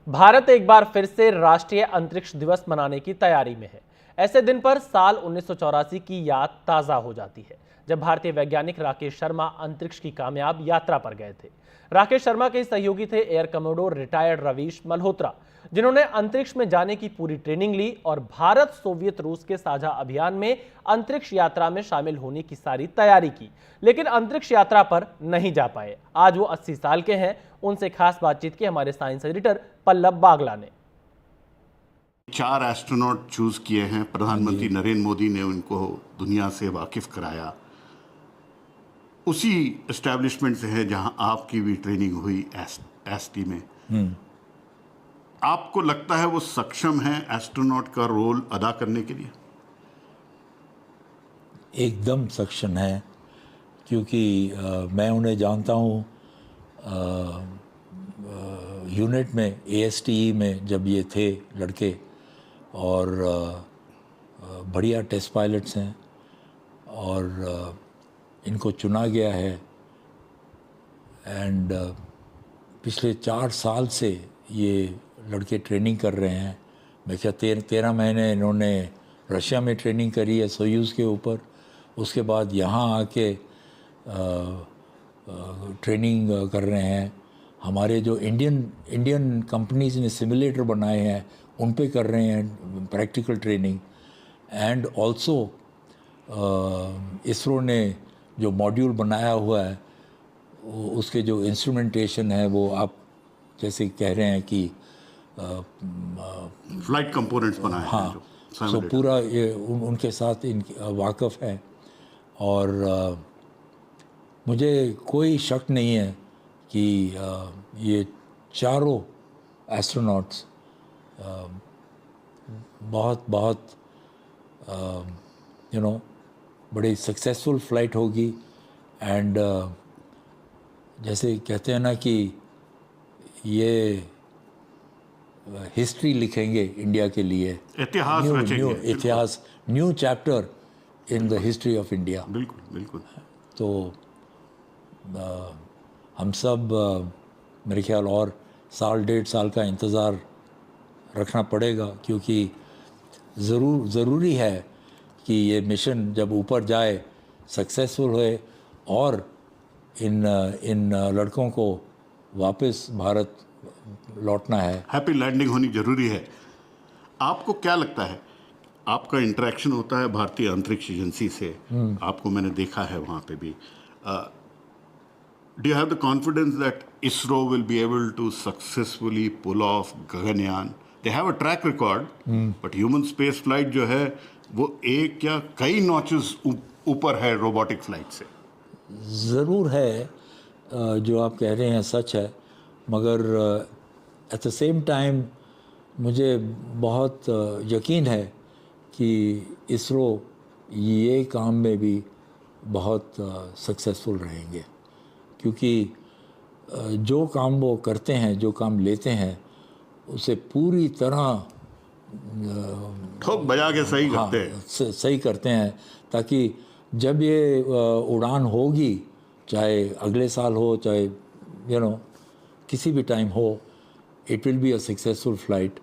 भारत एक बार फिर से राष्ट्रीय अंतरिक्ष दिवस मनाने की तैयारी में है। ऐसे दिन पर साल 1984 की याद ताजा हो जाती है, जब भारतीय वैज्ञानिक राकेश शर्मा अंतरिक्ष की कामयाब यात्रा पर गए थे। राकेश शर्मा के सहयोगी थे air commodore retired Ravish Malhotra, जिन्होंने अंतरिक्ष में जाने की पूरी ट्रेनिंग ली और भारत सोवियत रूस के साझा अभियान में अंतरिक्ष यात्रा में शामिल होने की सारी तैयारी की, लेकिन अंतरिक्ष यात्रा पर नहीं जा पाए। आज वो 80 साल के हैं। उनसे खास बातचीत की हमारे साइंस एडिटर पल्लव बागला ने। 4 एस्ट्रोनॉट चूज किए हैं। प्रधानमंत्री नरेंद्र मोदी ने उनको दुनिया से वाकिफ कराया। उसी एस्टेब्लिशमेंट से है जहां आपकी भी ट्रेनिंग हुई एसटी में। आपको लगता है वो सक्षम है एस्ट्रोनॉट का रोल अदा करने के लिए? एकदम सक्षम है, क्योंकि मैं उन्हें जानता हूँ। यूनिट में ASTE में जब ये थे लड़के, और बढ़िया टेस्ट पायलट्स हैं, और इनको चुना गया है। एंड पिछले 4 साल से ये लड़के ट्रेनिंग कर रहे हैं। मैं क्या 13 महीने इन्होंने रशिया में ट्रेनिंग करी है सोयूज़ के ऊपर। उसके बाद यहाँ आके ट्रेनिंग कर रहे हैं। हमारे जो इंडियन कंपनीज ने सिमुलेटर बनाए हैं उन पे कर रहे हैं practical training. And also ISRO ने जो मॉड्यूल बनाया हुआ है उसके जो इंस्ट्रूमेंटेशन है वो आप जैसे कह रहे हैं कि फ्लाइट कंपोनेंट्स बनाए हाँ, हैं सो पूरा ये उनके साथ वाकफ़ है। और मुझे कोई शक नहीं है कि ये चारों एस्ट्रोनॉट्स बहुत बड़ी सक्सेसफुल फ्लाइट होगी। एंड जैसे कहते हैं ना कि ये हिस्ट्री लिखेंगे इंडिया के लिए, इतिहास रचेंगे। इतिहास, new chapter in the history of India. बिल्कुल बिल्कुल। तो हम सब मेरे ख्याल और 1.5 साल का इंतज़ार रखना पड़ेगा, क्योंकि ज़रूरी है कि ये मिशन जब ऊपर जाए सक्सेसफुल होए और इन लड़कों को वापस भारत लौटना है। हैप्पी लैंडिंग होनी जरूरी है। आपको क्या लगता है, आपका इंटरेक्शन होता है भारतीय अंतरिक्ष एजेंसी से, आपको मैंने देखा है वहाँ पे भी। Do you have the confidence that ISRO will be able to successfully pull off Gaganyaan? They have a track record, but human space flight जो है वो एक या कई नॉचेस ऊपर है रोबोटिक फ्लाइट से। ज़रूर है, जो आप कह रहे हैं सच है, मगर एट द सेम टाइम मुझे बहुत यकीन है कि इसरो ये काम में भी बहुत सक्सेसफुल रहेंगे, क्योंकि जो काम वो करते हैं, जो काम लेते हैं, उसे पूरी तरह ठोक बजा के सही करते हैं। सही करते हैं, ताकि जब ये उड़ान होगी, चाहे अगले साल हो, चाहे किसी भी टाइम हो, it will be a successful flight.